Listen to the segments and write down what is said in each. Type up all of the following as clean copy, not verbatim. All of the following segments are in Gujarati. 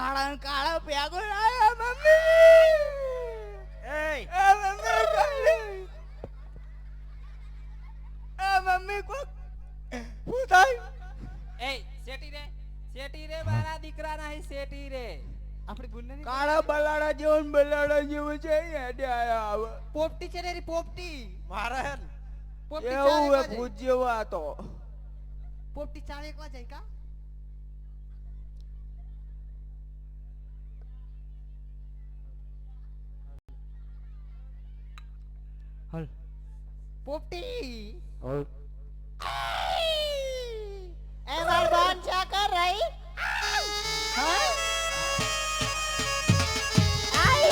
કાળા કાળા પેગો લાયા મમ્મી એ મમ્મી મમ્મી કો પૂછાય એ શેટી રે મારા દીકરા નહીં શેટી રે આપણી બુનને કાળા બલાડા જેવું છે હેડે આયા આવે પોપટી છે રે પોપટી મારે પોપટી એવું હે ભૂત જેવો આ તો પોપટી 4 વાગે જાય કા હલ પોપટી હલ એ માર બોન ચા કર રહી હા આઈ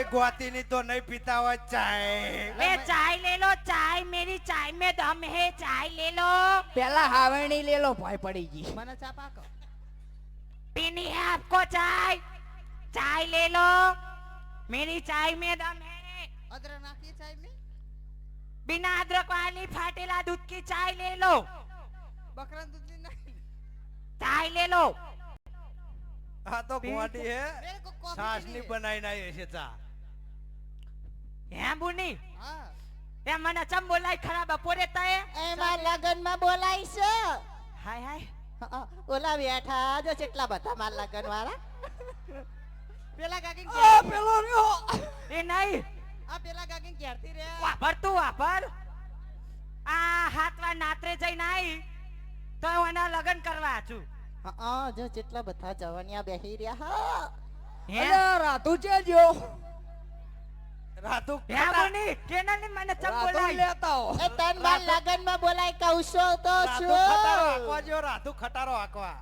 गुआती नहीं तो नहीं पीता हुआ चाय ए चाय ले लो चाय मेरी चाय में दम है चाय ले लो પેલા હાવણી લે લો ભાઈ પડી ગઈ મને ચા પાકો पीनी है आपको चाय चाय ले लो मेरी चाय में दम है अदरक नाखिए चाय में बिना अदरक वाली फाटेला दूध की चाय ले लो बकरा दूध नहीं चाय ले लो हाँ तो गुआती है मेरे को कॉफी छाछ पीनी नहीं है। बनाई ना ऐसे चा હે બુની हाँ એ મને ચમ બોલાય ખરા બપોરે તય એમાં લગન માં બોલાય છે હાય હાય ઓલા બેઠા જો કેટલા બધા માર લગન વાળા પેલા કાકી આ પેલો રહ્યો એ નહીં આ પેલા કાકી ક્યારથી રે વાપર તું વાપર આ હાથવા નાત્રે જઈને આવી તો હું એના લગન કરવા છું જો જેટલા બધા જવાનિયા બેહી રહ્યા હા હે અરે રાતુ છે જો रातू હે બુની કેના ને મને ચમ રાતુ બોલાય લેતા હો એ તન માર લગન માં બોલાય કહું છું તો रातू શું खटारो आकवा जो रातू खटारो आकवा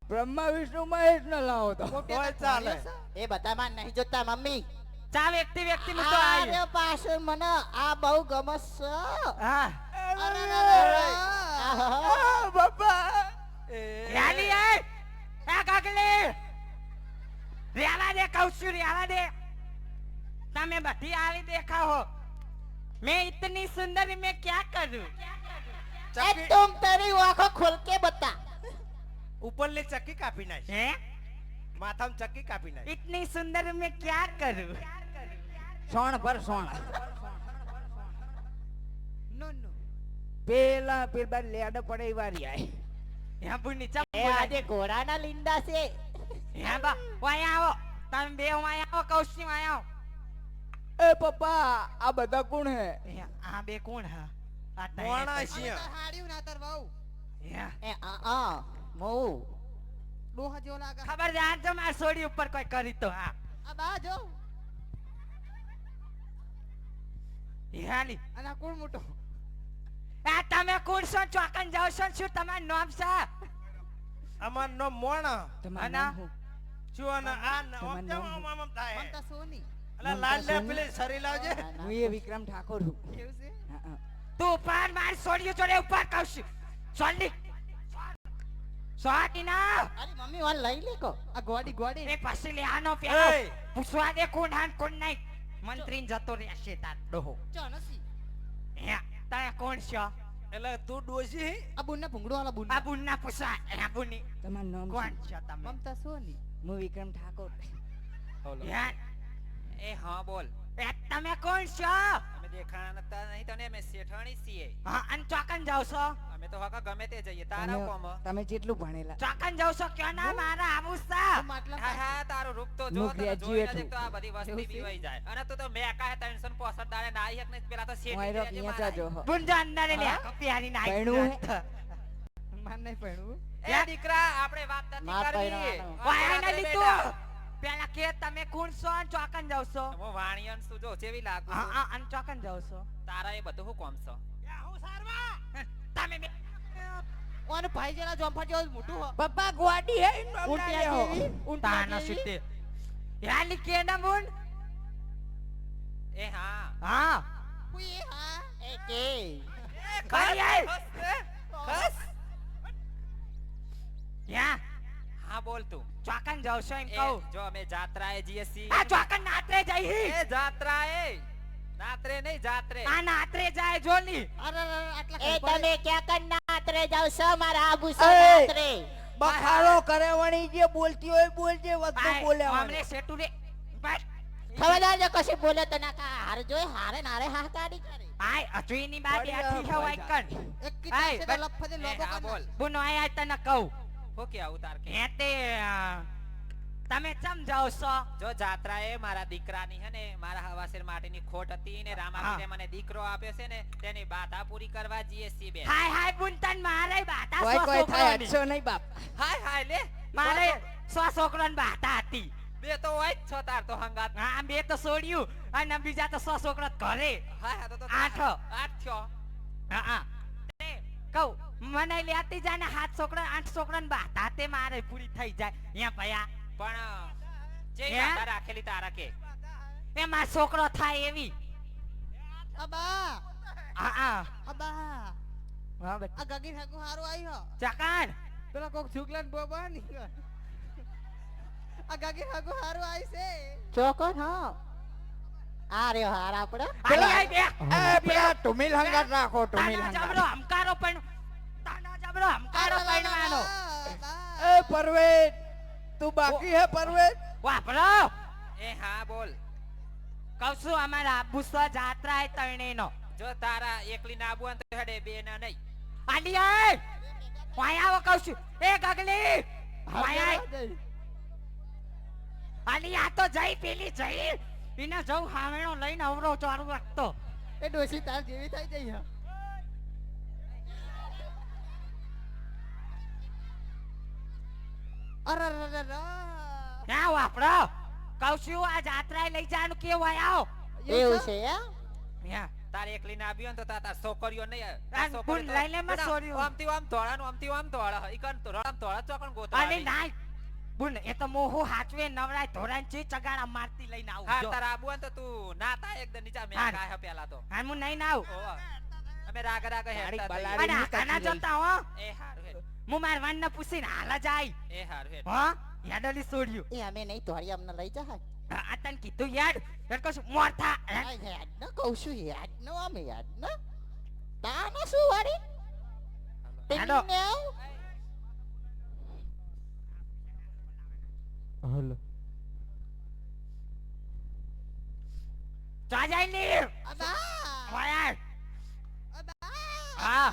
બ્રહ્મા વિષ્ણુ મહેશ ન લાવો તો कोई चाले એ બધા માં નહીં જોતા મમ્મી ચા વ્યક્તિ વ્યક્તિ હું તો આ આવ્યો રે પાછળ મને આ બહુ ગમત છે હા બાપા યાલી એ કાકલી રેવા દે કહું છું રેવા દે તમે બધી આવી देखा हो मैं इतनी सुंदर मैं क्या करूं એ तुम तेरी आंखों खोल के बता ऊपर ले चक्की कापी ना हैं माथा में चक्की कापी ना इतनी सुंदर मैं क्या करूं સોણ પર સોણ नो नो પેલા પેલા લેડ પડે વારી આય यहाँ बुनी चम એ આજે ઘોડાના લીંડા છે यहाँ बा वाया आओ તમે બે વાયા આવો કૌશી વાયા આવો એ પપ્પા આ બધા કોણ હે આ બે કોણ હા આ મોણા ટાઈમ છીએ હાડ્યું ના તાર વાવ यहाँ એ મો ડોહા જેવો લાગે खबरदार जो मार सोड़ी ऊपर कोई करी तो हाँ આ બા જો यहाँ ली અને આ કોણ મોટો આ તમે કોણ છો ચોકન જાવ છો શું તમારું નામ છે अमन नो मोणा તમારું અના? નામ શું? चुन आ न તમારું ओम जम નામ ओम ताए મમતા સોની अला लाल ले पेले सरी लावजे હું એ વિક્રમ ઠાકોર છું કેવું છે હા, હા. તું ऊपर मार सोड़ियो चढ़े ऊपर कौशी चल ली સોટી ના અરે મમ્મી વાલ લઈ લે કો આ ગોડી ગોડી એ પછી લે આનો પેલો એય! પૂછવા દે કોણ હાન કોણ નહીં મંત્રી જતો રહેશે તાર ડોહો ચો નસી હે તારે કોણ છો એટલે તું ડોશી આ બુનને ભૂંગળો વાળા બુન આ બુનના પૂછવા એ બુની તમારું નામ કોણ છો તમે મમતા સોની હું વિક્રમ ઠાકોર હે એ હા બોલ એ તમે કોણ છો અમે દેખાણા નતા નહીં તને અમે શેઠાણી છીએ હા અન ચોકન જાવ છો અમે તો હકા ગમે તે જઈએ તારા કોમ તમે જેટલું ભણેલા ચોકન જાવ છો ક્યાં ના મારા આવું છે હા હા તારું રૂપ તો જો હું તને જોઈને graduate જ તો આ બધી વસ્તી એવું છે? બીવાઈ જાય અને તું તો મેકા હે 365 દાડે નાઈ હક ને પેલા તો હું શેઠી આયરો રહેજે અહીંયા જો મારા. બુંજા અંદર લે પ્યારી ના ભણ્યું હે? માન નહીં ભણવું એ દીકરા આપણે વાત નથી ના કરવી પહેરવાનો. વાયા ના આપણે લીધું બેટા. પેલા કે તમે કોણ છો અને ચોકન જાવ છો હું વાણિયન શું જો જેવી લાગુ હા છું. હા અને ચોકન જાવ છો તારા એ બધું હું કોમ છો તમે બે ઓને ભાઈ જેલા જોંફા જેવો મોટું હો પપ્પા ગોડી હે ઊંટિયા જેવી તાના સિત્તે યાલી કે ના બોન એ હા હા ઉઈ હા એ કે ભાઈ આય ખસ યા હા બોલ તું ચોકન જાવ છો એમ એ કહું જો અમે જાત્રાએ જઈએ છીએ આ ચોકન નાત્રે જાય એ જાત્રાએ નાત્રે નહીં જાત્રે આ નાત્રે જાય જોલી અરે આટલા એ ખબર તમે ક્યાં કન્નાત્રે જાવ છો મારા આબુ સો એ! નાત્રે બખાડો કરે વણી જે બોલતી હોય બોલજે વધુ બોલે અમને સેટુ રે બસ ખબરદાર જો કશી બોલે તો ના કા હાર જોઈ હારે નારે હા કાઢી કરે આય અચુઈની બાડી બળી આથી જાવ, હવાઈ કન એક આય, કિતા છે બસ. લફદે એ લોબો હા બોલ બુનો આય તને કહું હો કે આવું તાર કે હે તે તમે ચમ જાવ છો જો જાત્રાએ મારા દીકરાની હે ને મારા હવાસેર માટેની ખોટ હતી ને રામાપીરે મને દીકરો આપ્યો છે ને તેની બાધા પૂરી કરવા જઈએ છીએ બેન હાય હાય બુનતન મારે બાતા કોઈ સો કોઈ થાય છોકરાની. હટશો નહીં બાપ હાય હાય લે મારે સો છોકરાની બાતા હતી બે તો હોય જ છો તાર તો હંગાત હા બે તો છોડ્યું અને બીજા તો સો છોકરા ઘરે હાય હા તો આઠ. આઠ થયો હા હા તે કહું મને લેતી જાય ને 7 છોકરા 8 છોકરાની બાતા તે મારે પૂરી થઈ જાય અહીંયા ભયા પણ જે હે? બાધા રાખેલી તારા કે એમાં છોકરો થાય એવી અબા હા હા અબા હા બેટા આ ગગી ઠાકુ હારું આવ્યો ચકાન પેલા કોક છુકલાન બોબા ની આ ગગી ઠાકુ હારું આવી છે ચોકન હા આ રહ્યો હાર આપડે આલી આઈ બે એ પેલા ટુમિલ હંગાત રાખો ટુમિલ તાનો હંગાત જબરો હમકારો પણ તાનો જબરો હમકારો પણવાનો એ પરવેજ તું બાકી હે પરવેજ વાપરો એ હા બોલ કહું છું અમારા આબુસા જાત્રા એ તરણેનો જો તારા એકલી ના આબુ હોય ને તો હેડે બે ના નહીં આલી આય વાય આવો કહું છું એ ગગલી વાય આય આલી આ તો જઈ પેલી જઈ એને જઉં હાવેણો લઈને અવરો ચારું રાખતો એ ડોશી તાર જેવી થઈ જઈ હે અરે રે રે ક્યાં વાપરો કહું છું આ જાત્રા લઈ જવાનું કેવું આય આવો એવું છે એમ યા તારે એકલી ના આવી હોય ને તો તાર છોકરીઓ નહીં આ બુન લઈ લે માં છોરીઓ. આમથી આમ ધોળા નું આમથી આમ ધોળા ઈકન તો રડામ ધોળા ચોકણ ગોતવા અરે નાય બુન એ તો મોહો હાચવે નવરાય ધોરાય ચી ચગાડા મારતી લઈને આવું હા જો તારા આબુ હોય ને તો તું નાતા એકદમ નીચા મેં હા. કાય પેલા તો હા હું નહીં ના આવું ઓવા અમે રાગ રાગ હેડતા બલાડી જઈએ. અને આના જોતા હો એ હારું હેડ હું માર વાન ને પૂછીને હાલ જાય એ હારું હેડ હા યાડલી છોડ્યું એ અમે નહીં ધોરી અમને લઈ જા આ તને કીધું યાદ એટલે કહું છું, મોરથા યાદ ન કહું છું યાદ ન અમે યાદ ન તાનો શું વારી હેલો. તેમને આવ હલો ચા જાય ને અબા વાય અબા હા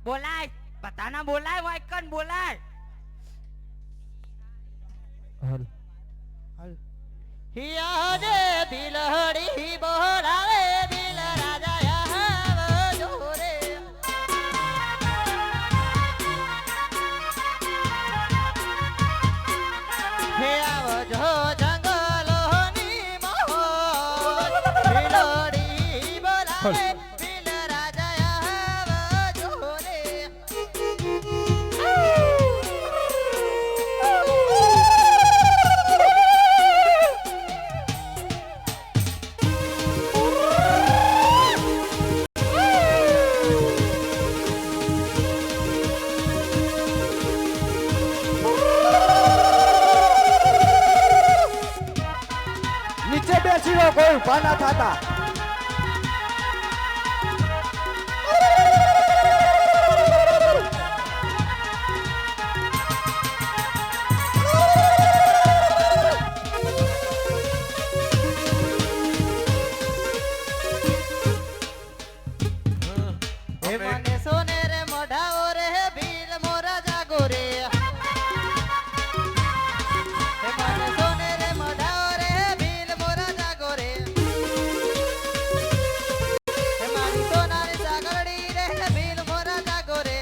બોલાય બધાના બોલાય વાય કન બોલાય હલો હલો હિયાને બિલહડી બોલાવે બિલ રાજા યાવ જોરે હે આવજો જંગલોની મોર બિલહડી બોલાવે બિલ રાજા યાવ જોરે ઊભા ના થતા. હે મને સોને રે મોઢાઓ રે ભીલ મોરા જાગો રે હે મને સોને રે મોઢાઓ રે ભીલ મોરા જાગો રે હે મારી સોનારી સાગરડી રે ભીલ મોરા જાગો રે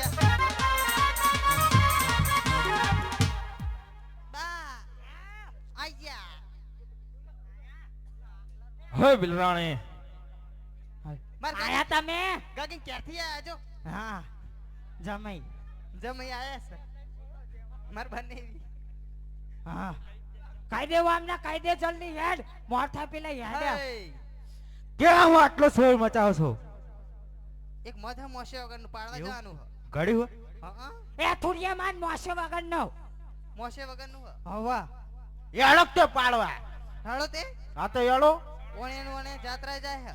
બા આયા હે બિલરાણી માર આયા તમે ગાગી ક્યાંથી આયા જો હા જમાઈ જમઈ આયા છે માર બને હા કાયદે વામના કાયદે જલ્દી હેડ મોઠા પેલા હેડ ક્યાં હું આટલો શોર મચાવો છો? એક મધા મોશે વગર નું પાડવા એવું? જવાનું ઘડી હો હા એ થુરિયા માન મોસે વગર નો મોશે વગર નું હવા એળક તો પાડવા. હાલો તે હા તો એળો ઓણે જાત્રા જાય હે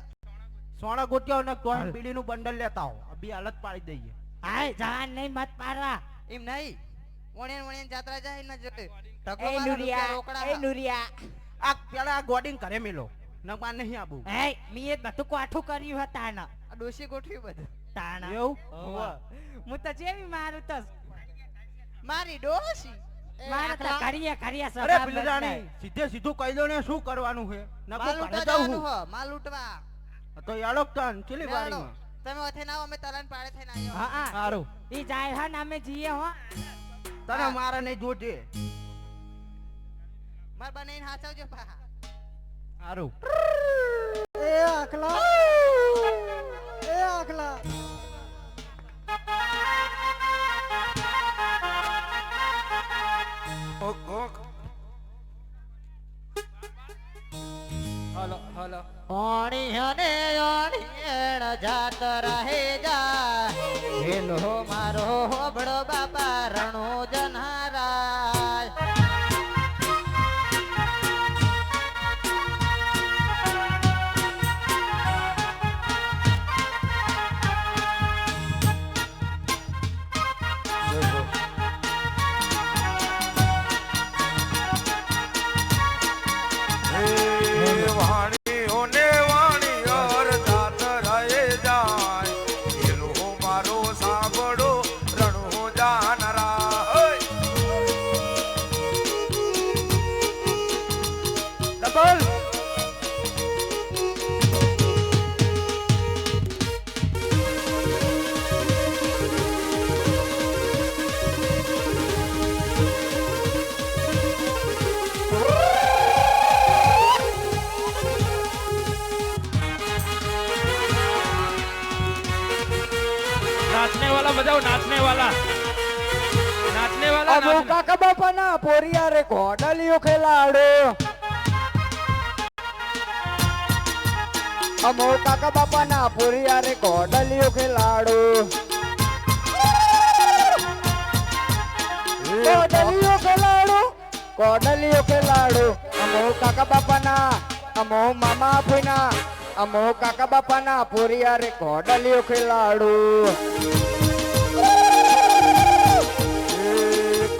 સોના ગોટિયા ને કોણ બીડીનું બંડલ લેતા હો. અભી હાલત પાડી દઈએ. હાય જાન નહીં મત પાડવા એમ નહીં ઓણે જાત્રા જાય ન જોડે એ નુરિયા એ નુરિયા આ પેલા ગોડિંગ કરે મેલો નપા નહીં આબુ. એ મીએ બધું કોઠું કર્યું હતા ના આ ડોશી ગોઠવી બધું તાણા એવું? હોવા. હું તો જેવી મારું તો મારી ડોશી મારે તો ઘડીએ અરે સભા બિલરાણી સીધે સીધું કહી દો ને શું કરવાનું છે? નકો માલ ઘરે લૂંટવા જાઉં જવાનું હું. હ માલ લૂંટવા તો એળક તાન ચીલી લેવડો. વાડીમાં. તમે ઓથે ના આવો, અમે તલાન પાડે થઈને આવ્યો હા હા સારું. ઈ જાય હા નામે જીએ હો તને મારે નહીં જોજે. માર બને હાચવજો પા સારું. એ આખલા એ આખલા હલો હલો ઓણી હને ઓણી એણ જાત રહે જા હેલો મારો હોબળો બાપા રણો જનહારાજ ડબલ. नाचने वाला बजाओ, नाचने वाला, नाचने वाला, અમો नाचने। કાકા બાપાના પોરિયા રે ઘોડલિયો ખેલાડો અમો કાકા બાપાના પોરિયા રે ઘોડલિયો ખેલાડો ઘોડલિયો ખેલાડો અમો કાકા બાપાના અમો મામા ફઈના અમો કાકા બાપાના પોરિયા રે ઘોડલિયો ખેલાડો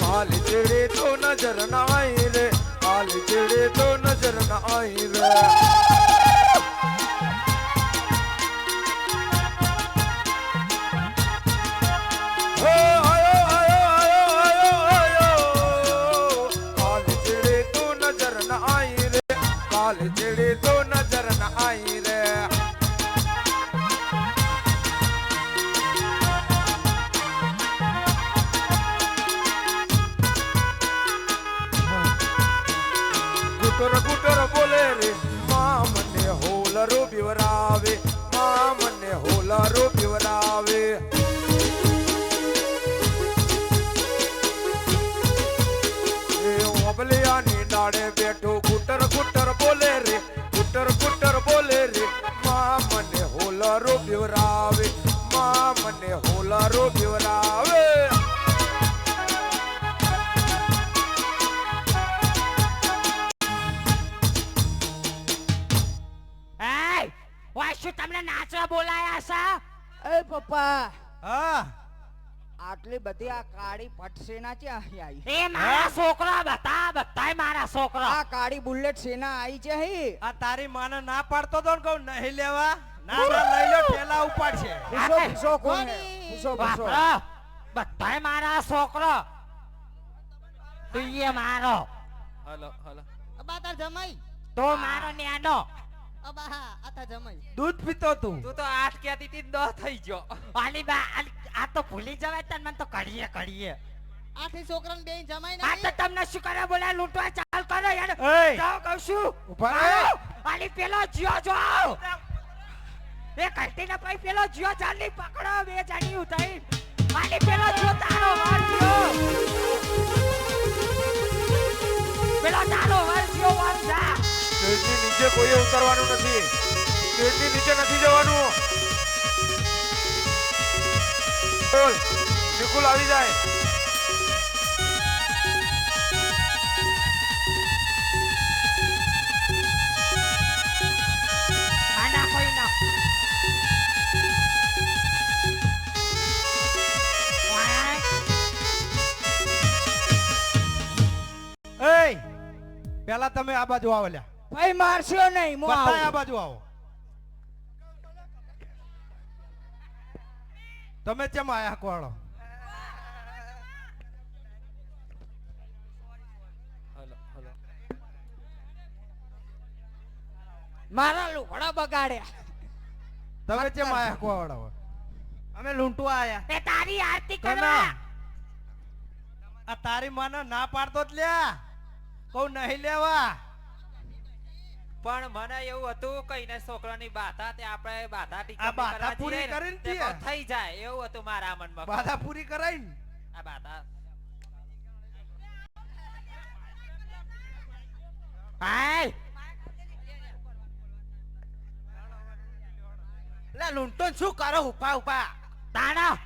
काल चिड़े तो नजर न आई रे, काल चिड़े तो नजर न आई रे। हो आयो आयो आयो आयो आयो, काल चिड़े तो नजर न आई रे, काल चिड़े तो नजर न आई रे। ગુટર ગુટર બોલે રે, માં મને હોલરો બીવરાવે, માં મને હોલરો બીવરાવે. એ ઓબલિયાની ડાળે બેઠો ગુટર ગુટર બોલે રે, ગુટર ગુટર બોલે રે, માં મને હોલરો બીવરાવે, માં મને હોલરો બીવરાવે. તમને નાચવા બોલાયા છે એ પપ્પા હા આટલી બધી આ કાળી પટસેના ક્યાં આવી એ મારા છોકરા બધાય મારા છોકરા આ કાળી બુલેટ સેના આવી છે હી આ તારી માને ના પાડતો તો ને કહું નહીં લેવા ના ના લઈ લો ઠેલા ઉપાડશે પૂછો પૂછો કોણ હે? પૂછો પૂછો બાપરા, બધાય મારા છોકરા તું એ મારો હલો હલો અબા તાર જમાઈ તો મારો ન્યાનો અબા હા આ તાર જમાઈ દૂધ પીતો તું તું તો 8 કહેતી હતી 10 થઈ ગયો આલી બા આ તો ભૂલી જવાય તને મને તો કરીએ આથી છોકરાને બેય જમાઈ આ તો નહીં તમને શું કરે બોલા લૂંટવા ચાલ કરો યાર એય! જાઓ કહું છું ઉભા રહે. જાઓ. આલી પેલો જીઓ જાઓ એ કલ્ટીના ભાઈ પેલો જીઓ ચાલી પકડો બે જાણી ઉઠાઈ આલી પેલો જીઓ તારો વાર જીઓ પેલો તારો વાર જીઓ વાર જા સ્ટેજની નીચે કોઈએ ઉતરવાનું નથી સ્ટેજની નીચે નથી જવાનું બોલ નિકુલ આવી જાય આના કોઈ ના એય પેલા તમે આ બાજુ આવો લ્યા ભાઈ મારશો નહીં હું બધાય આ આવું બાજુ આવો તમે કેમ આયા કોળો હલો હલો મારા લુગડા બગાડ્યા તમે કેમ આયા કોળો અમે લૂંટવા આયા એ તારી આરતી કના કરવા આ તારી માને ના પાડતો જ લ્યા કહું નહીં લેવા પણ મને એવું હતું કઈને છોકરાની બાધા તે આપણે બાધા ટીકા આ બાધા પૂરી કરીને તે છીએ. થઈ જાય એવું હતું મારા મનમાં બાધા પૂરી કરાઈ ને આ બાધા હાય લે લૂંટો શું કરો ઉપા ઉપા તાણા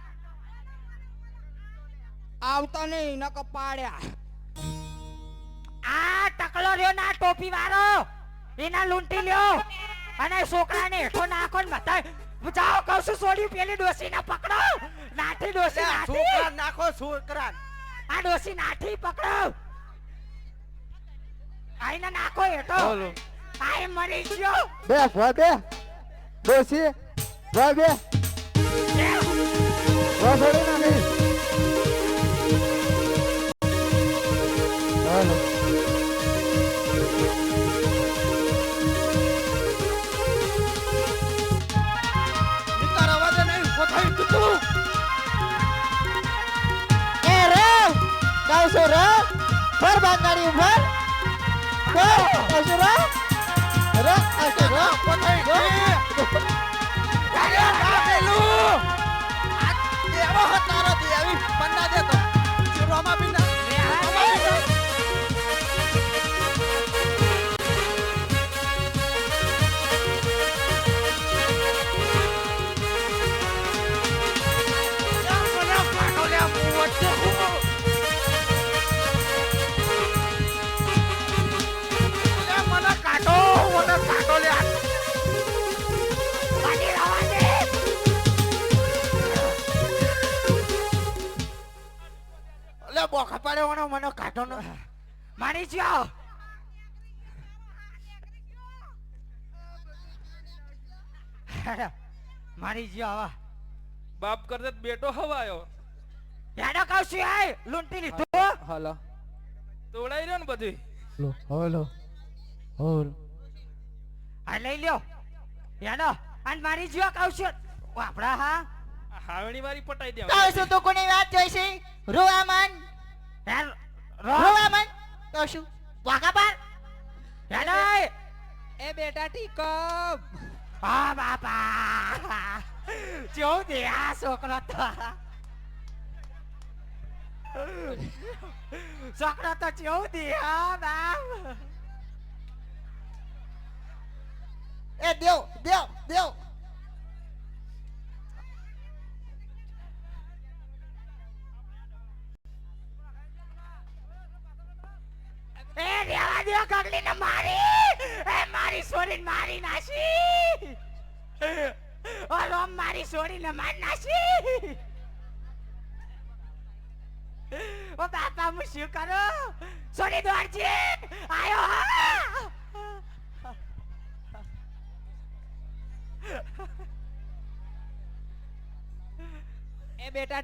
આવતા નહીં ન કપાડ્યા આ ટકલો રહ્યો ના ટોપી વાળો એના લૂંટી લ્યો અને છોકરાને હેઠો નાખો ને બતાય જાઓ કહું છું છોડ્યું પેલી ડોસીને પકડો નાઠી ડોસી નાઠી નાખો છોકરા આ ડોસી નાઠી પકડો આઈને નાખો હેઠો બોલો આય મરી ગયો બે ભાઈ બે ડોસી ભાઈ બે વાસળી નાખી હાલો નિકાર અવાજે નહીં કોઠાઈ તું એ રે કાવસો રે ફર બાંગાડી ઉપર કાવસો રે રે કાવસો રે કોઠાઈ એવો હતારો દે આવી પન્ના દે તો રોમા બિના પાણી લાવા દે લે બોખા પાડ્યો મને કાઢો ન મારી ગયો મારી ગયો હવે બાપ કરતે બેટો હવાયો યાડો કહું છું આય લૂંટી લીધું હલો તોડાઈ રહ્યો ને બધું હાલો હાલો આ લઈ લ્યો યાડો અને મારી ગયો કહું છું વાપડા હા આ હાવણી વાળી પટાઈ દે કાવસો તો કોની વાત જોઈશે રોવામન યાર રોવામન કાવસો વાકા પર યાડો એ બેટા ટીકમ હા બાપા જો દે આ છોકરો તો છોકરો તો જો દે હા બાપ એ દેવ દેવ દેવ એ રેવા દે ગગલી ને મારી એ મારી છોરીને મારી નાખી ઓ રોમ મારી છોડીને માર નાખી. ઓ બાપા હું શું કરું? છોડી દોડજે. આયો હા. એ બેટા